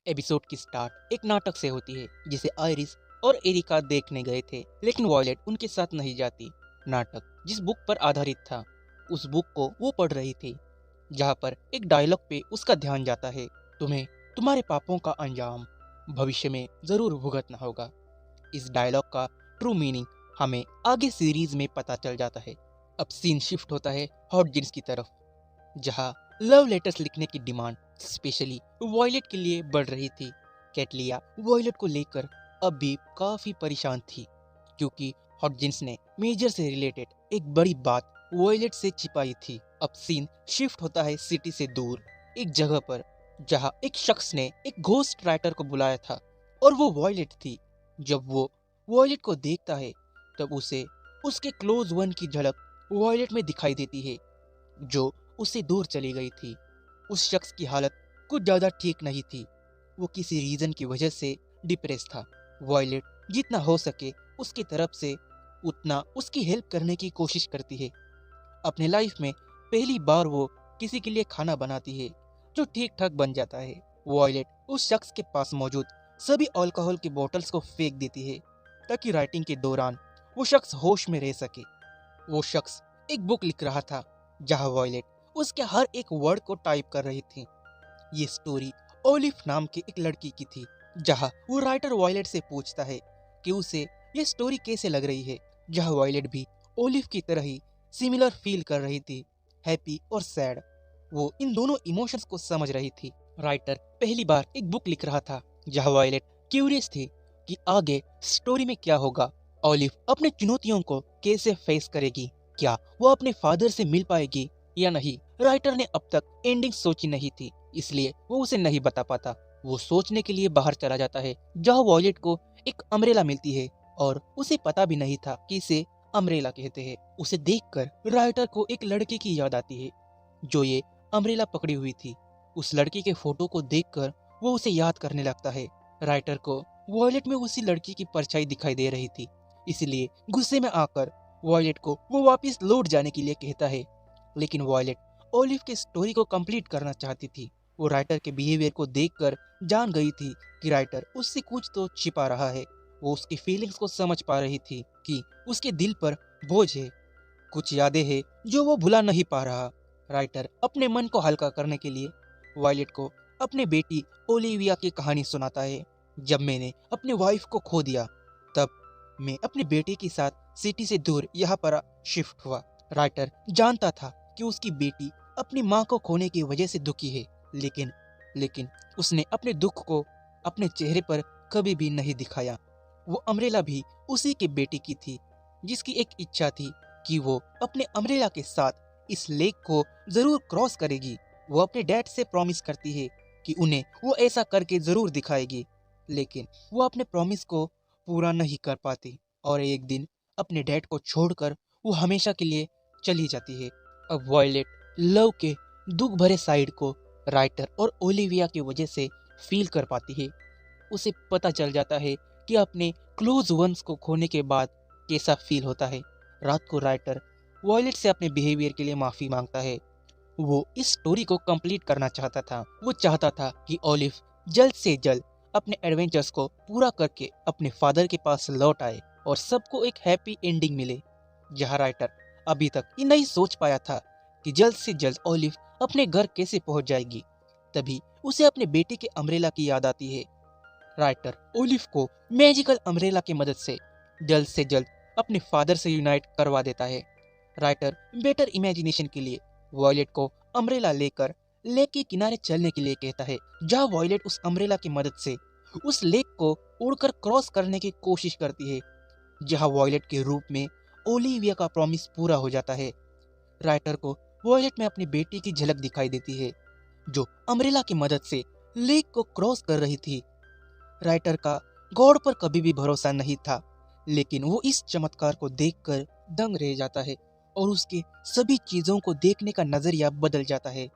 Episode की start एक नाटक से होती है जिसे आयरिस और एरिका देखने गए थे, लेकिन वॉयलेट उनके साथ नहीं जाती। नाटक जिस बुक पर आधारित था उस बुक को वो पढ़ रही थी, जहाँ पर एक डायलॉग पे उसका ध्यान जाता है, तुम्हें तुम्हारे पापों का अंजाम भविष्य में जरूर भुगतना होगा। इस डायलॉग का ट्रू मीनिंग हमें आगे सीरीज में पता चल जाता है। अब सीन शिफ्ट होता है हॉटजिन्स की तरफ, जहां लव लेटर्स लिखने की डिमांड स्पेशली वॉयलेट के लिए बढ़ रही थी। कैटलिया वॉयलेट को लेकर अब भी काफी परेशान थी, क्योंकि हॉटजिन्स ने मेजर से रिलेटेड एक बड़ी बात वॉयलेट से छिपाई थी। अब सीन शिफ्ट होता है सिटी से दूर एक जगह पर, जहां एक शख्स ने एक घोस्ट राइटर को बुलाया था और वो वॉयलेट थी। जब वो वॉयलेट को देखता है तब उसे उसके क्लोज वन की झलक वॉयलेट में दिखाई देती है, जो उससे दूर चली गई थी। उस शख्स की हालत कुछ ज्यादा ठीक नहीं थी। वो किसी रीजन की वजह से डिप्रेस था। वॉयलेट जितना हो सके उसकी तरफ से उतना उसकी हेल्प करने की कोशिश करती है। अपने लाइफ में पहली बार वो किसी के लिए खाना बनाती है जो ठीक ठाक बन जाता है। वॉयलेट उस शख्स के पास मौजूद सभी अल्कोहल की बोतल्स को फेंक देती है ताकि राइटिंग के दौरान वो शख्स होश में रह सके। वो शख्स एक बुक लिख रहा था जहां वॉयलेट उसके हर एक वर्ड को टाइप कर रही थी। ये स्टोरी ओलिव नाम की एक लड़की की थी, जहां वो राइटर वॉयलेट से पूछता है कि उसे ये स्टोरी कैसे लग रही है। जहां वॉयलेट भी ओलिव की तरह ही सिमिलर फील कर रही थी, हैप्पी और सैड। वो इन दोनों इमोशंस को समझ रही थी। राइटर पहली बार एक बुक लिख रहा था जहां वॉयलेट क्यूरियस थी कि आगे स्टोरी में क्या होगा। ओलिव अपने चुनौतियों को कैसे फेस करेगी, क्या वो अपने फादर से मिल पाएगी या नहीं। राइटर ने अब तक एंडिंग सोची नहीं थी, इसलिए वो उसे नहीं बता पाता। वो सोचने के लिए बाहर चला जाता है, जहाँ वॉयलेट को एक अम्ब्रेला मिलती है और उसे पता भी नहीं था कि इसे अम्ब्रेला कहते हैं। उसे देखकर राइटर को एक लड़के की याद आती है जो ये अम्ब्रेला पकड़ी हुई थी। उस लड़की के फोटो को देखकर वो उसे याद करने लगता है। राइटर को वॉयलेट में उसी लड़की की परछाई दिखाई दे रही थी, इसलिए गुस्से में आकर वॉयलेट को वो वापस लौट जाने के लिए कहता है। लेकिन वॉयलेट ओलिव की स्टोरी को कंप्लीट करना चाहती थी। वो राइटर के बिहेवियर को देखकर जान गई थी कि राइटर उससे कुछ तो छिपा रहा है। वो उसकी फीलिंग्स को समझ पा रही थी कि उसके दिल पर बोझ है, कुछ यादें हैं जो वो भुला नहीं पा रहा। राइटर अपने मन को हल्का करने के लिए वॉयलेट को अपने बेटी ओलिविया की कहानी सुनाता है। जब मैंने अपने वाइफ को खो दिया तब मैं अपने बेटे के साथ सिटी से दूर यहाँ पर शिफ्ट हुआ। राइटर जानता था कि उसकी बेटी अपनी माँ को खोने की वजह से दुखी है, लेकिन लेकिन उसने अपने दुख को अपने चेहरे पर कभी भी नहीं दिखाया। वो अम्ब्रेला भी उसी के बेटी की थी, जिसकी एक इच्छा थी कि वो अपने अम्ब्रेला के साथ इस लेक को जरूर क्रॉस करेगी। वो अपने डैड से प्रॉमिस करती है कि उन्हें वो ऐसा करके जरूर दिखाएगी, लेकिन वो अपने प्रॉमिस को पूरा नहीं कर पाती और एक दिन अपने डैड को छोड़कर वो हमेशा के लिए चली जाती है। अब वॉयलेट लव के दुख भरे साइड को राइटर और ओलिविया की वजह से फील कर पाती है। उसे पता चल जाता है कि अपने क्लोज वंस को खोने के बाद कैसा फील होता है। रात को राइटर वॉयलेट से अपने बिहेवियर के लिए माफी मांगता है। वो इस स्टोरी को कंप्लीट करना चाहता था। वो चाहता था कि ओलिव जल्द से जल्द अपने एडवेंचर्स को पूरा करके अपने फादर के पास लौट आए और सबको एक हैप्पी एंडिंग मिले। जहाँ राइटर अभी तक ये नहीं सोच पाया था कि जल्द से जल्द ओलिव अपने घर कैसे पहुंच जाएगी। तभी उसे अपने बेटे के अम्ब्रेला की याद आती है। राइटर ओलिव को मैजिकल अम्ब्रेला की मदद से जल्द अपने फादर से यूनाइट करवा देता है। राइटर बेटर इमेजिनेशन के लिए वॉयलेट को अम्ब्रेला लेकर लेक के किनारे चलने के लिए कहता है, जहाँ वॉयलेट उस अम्ब्रेला की मदद से उस लेक को उड़कर क्रॉस करने की कोशिश करती है, जहाँ वॉयलेट के रूप में ओलिविया का प्रॉमिस पूरा हो जाता है। राइटर को वॉयलेट में अपनी बेटी की झलक दिखाई देती है, जो अम्ब्रेला की मदद से लेक को क्रॉस कर रही थी। राइटर का गॉड पर कभी भी भरोसा नहीं था, लेकिन वो इस चमत्कार को देखकर दंग रह जाता है और उसके सभी चीजों को देखने का नजरिया बदल जाता है।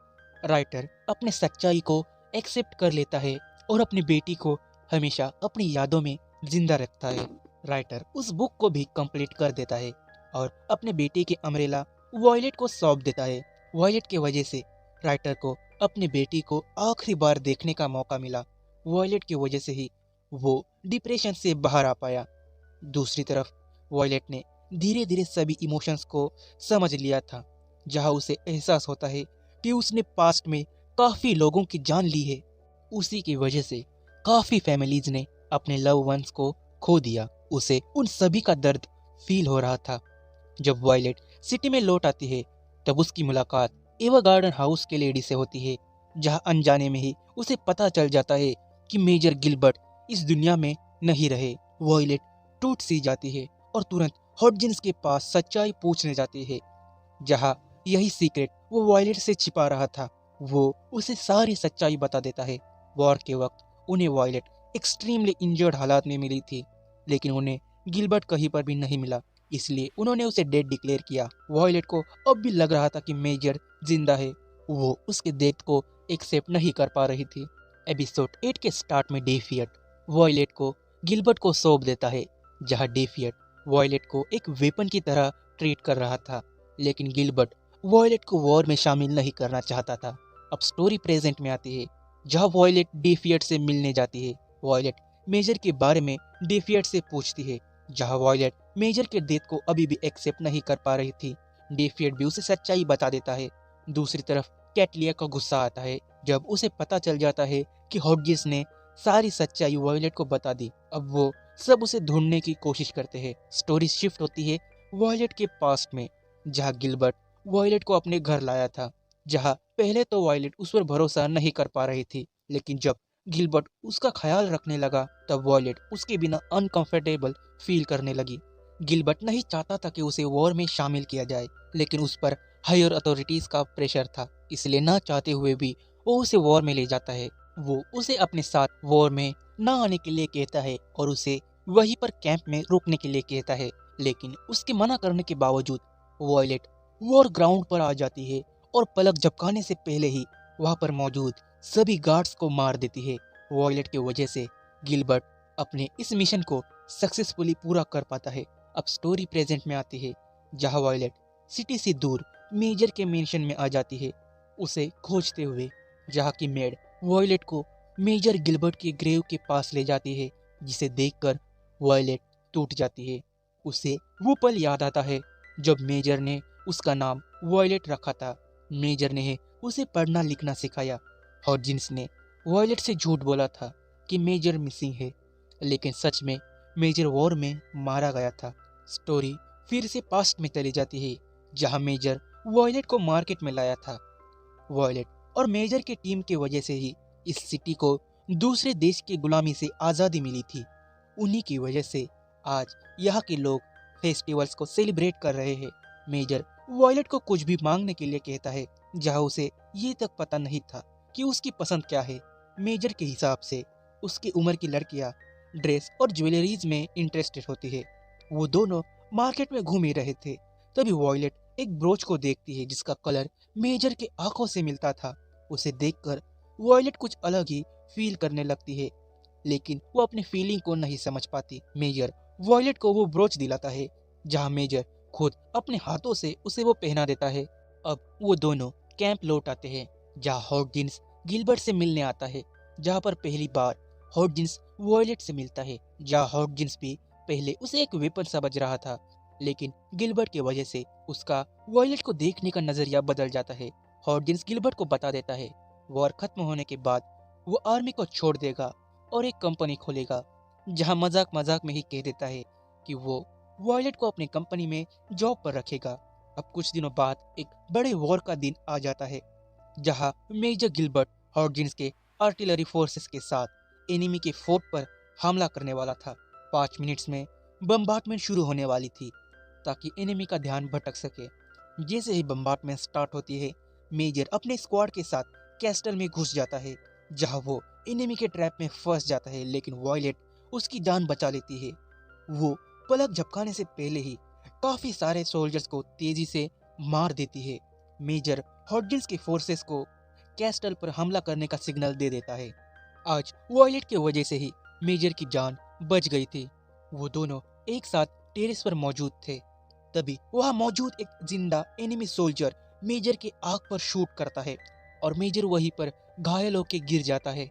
राइटर अपने सच्चाई को एक्सेप्ट कर लेता है और अपनी बेटी को हमेशा अपनी यादों में जिंदा रखता है। राइटर उस बुक को भी कंप्लीट कर देता है और अपने बेटे के अम्ब्रेला वॉयलेट को सौंप देता है। वॉयलेट की वजह से राइटर को अपनी बेटी को आखिरी बार देखने का मौका मिला। वॉयलेट की वजह से ही वो डिप्रेशन से बाहर आ पाया। दूसरी तरफ वॉयलेट ने धीरे धीरे सभी इमोशंस को समझ लिया था। जहां उसे एहसास होता है कि उसने पास्ट में काफी लोगों की जान ली है। उसी की वजह से काफी फैमिलीज ने अपने लव वंस को खो दिया। उसे उन सभी का दर्द फील हो रहा था। जब वॉयलेट सिटी में लौट आती है तब उसकी मुलाकात एवा गार्डन हाउस के लेडी से होती है, जहां अनजाने में ही उसे पता चल जाता है कि मेजर गिलबर्ट इस दुनिया में नहीं रहे। वॉयलेट टूट सी जाती है और तुरंत हॉडजिन्स के पास सच्चाई पूछने जाती है, जहां यही सीक्रेट वो वॉयलेट से छिपा रहा था। वो उसे सारी सच्चाई बता देता है। वॉर के वक्त उन्हें वॉयलेट एक्सट्रीमली इंजर्ड हालात में मिली थी, लेकिन उन्हें गिलबर्ट कहीं पर भी नहीं मिला, इसलिए उन्होंने उसे डेड डिक्लेयर किया। वॉयलेट को अब भी लग रहा था कि मेजर जिंदा है। वो उसके डेथ को एक्सेप्ट नहीं कर पा रही थी। एपिसोड 8 के स्टार्ट में डेफियट वॉयलेट को गिलबर्ट को सौंप देता है, जहां डेफियट वॉयलेट को एक वेपन की तरह ट्रीट कर रहा था, लेकिन गिलबर्ट वॉयलेट को वॉर में शामिल नहीं करना चाहता था। अब स्टोरी प्रेजेंट में आती है, जहां वॉयलेट डेफियट से मिलने जाती है। वॉयलेट मेजर के बारे में डेफियट से पूछती है, जहां वॉयलेट मेजर के डेथ को अभी भी एक्सेप्ट नहीं कर पा रही थी। डेफियट भी उसे सच्चाई बता देता है। दूसरी तरफ कैटलिया का गुस्सा आता है जब उसे पता चल जाता है कि हॉडजिस ने सारी सच्चाई वॉयलेट को बता दी। अब वो सब उसे ढूंढने की कोशिश करते हैं। स्टोरी शिफ्ट होती है वॉयलेट के पास्ट में, जहां गिलबर्ट वॉयलेट को अपने घर लाया था। जहां पहले तो वॉयलेट उस पर भरोसा नहीं कर पा रही थी, लेकिन जब गिलबर्ट उसका ख्याल रखने लगा तब वॉयलेट उसके बिना अनकंफर्टेबल फील करने लगी। गिलबर्ट नहीं चाहता था कि उसे वॉर में शामिल किया जाए, लेकिन उस पर हायर अथॉरिटीज का प्रेशर था, इसलिए ना चाहते हुए भी वो उसे वॉर में ले जाता है। वो उसे अपने साथ वॉर में ना आने के लिए कहता है और उसे वहीं पर कैंप में रुकने के लिए कहता है, लेकिन उसके मना करने के बावजूद वॉयलेट वॉर ग्राउंड पर आ जाती है और पलक झपकाने से पहले ही वहां पर मौजूद सभी गार्ड्स को मार देती है। वॉयलेट की वजह से गिलबर्ट अपने इस मिशन को सक्सेसफुली पूरा कर पाता है। अब स्टोरी प्रेजेंट में आती है, जहां वॉयलेट सिटी से दूर मेजर के मेंशन में आ जाती है, उसे खोजते हुए, जहां की मेड वॉयलेट को मेजर गिलबर्ट के ग्रेव के पास ले जाती है, जिसे देखकर वॉयलेट टूट जाती है। उसे वो पल याद आता है जब मेजर ने उसका नाम वॉयलेट रखा था। मेजर ने उसे पढ़ना लिखना सिखाया। हॉडजिन्स ने वॉयलेट से झूठ बोला था कि मेजर मिसिंग है, लेकिन सच में मेजर वॉर में मारा गया था। स्टोरी फिर से पास्ट में चली जाती है, जहां मेजर वॉयलेट को मार्केट में लाया था। वॉयलेट और मेजर की टीम की वजह से ही इस सिटी को दूसरे देश की गुलामी से आज़ादी मिली थी। उन्हीं की वजह से आज यहाँ के लोग फेस्टिवल्स को सेलिब्रेट कर रहे हैं। मेजर वॉयलेट को कुछ भी मांगने के लिए कहता है, जहाँ उसे ये तक पता नहीं था कि उसकी पसंद क्या है। मेजर के हिसाब से उसकी उम्र की लड़कियाँ ड्रेस और ज्वेलरीज में इंटरेस्टेड होती है। वो दोनों मार्केट में घूम ही रहे थे, तभी वॉयलेट एक ब्रोच को देखती है जिसका कलर मेजर के आंखों से मिलता था। उसे देखकर वॉयलेट कुछ अलग ही फील करने लगती है, लेकिन वो अपने फीलिंग को नहीं समझ पाती। मेजर वॉयलेट को वो ब्रोच दिलाता है, जहां मेजर खुद अपने हाथों से उसे वो पहना देता है। अब वो दोनों कैंप लौट आते हैं, जहां हॉडजिन्स गिलबर्ट से मिलने आता है, जहां पर पहली बार हॉडजिन्स वॉयलेट से मिलता है। जहां हॉडजिन्स भी पहले उसे एक वेपन समझ रहा था, लेकिन गिलबर्ट की वजह से उसका वॉयलेट को देखने का नजरिया बदल जाता है। हॉडजिन्स गिलबर्ट को बता देता है वॉर खत्म होने के बाद वो आर्मी को छोड़ देगा और एक कंपनी खोलेगा, जहां मजाक मजाक में ही कह देता है कि वो वॉयलेट को अपनी कंपनी में जॉब पर रखेगा। अब कुछ दिनों बाद एक बड़े वॉर का दिन आ जाता है, जहां मेजर गिलबर्ट हॉडजिन्स के आर्टिलरी फोर्सेस के साथ एनिमी के फोर्ट पर हमला करने वाला था। 5 मिनट्स में बम्बार्टमेंट शुरू होने वाली थी ताकि एनिमी का ध्यान भटक सके। जैसे ही बम्बार्टमेंट स्टार्ट होती है, मेजर अपने स्क्वाड के साथ कैस्टल में घुस जाता है, जहां वो एनिमी के ट्रैप में फंस जाता है, लेकिन वॉयलेट उसकी जान बचा लेती है। वो पलक झपकाने से पहले ही काफी सारे सोल्जर्स को तेजी से मार देती है। मेजर हॉडजिन्स के फोर्सेस को कैस्टल पर हमला करने का सिग्नल दे देता है। आज वॉयलेट की वजह से ही मेजर की जान बच गई थी। वो दोनों एक साथ टेरेस पर मौजूद थे, तभी वहां मौजूद एक जिंदा एनिमी सोल्जर मेजर के आंख पर शूट करता है और मेजर वहीं पर घायल होकर गिर जाता है।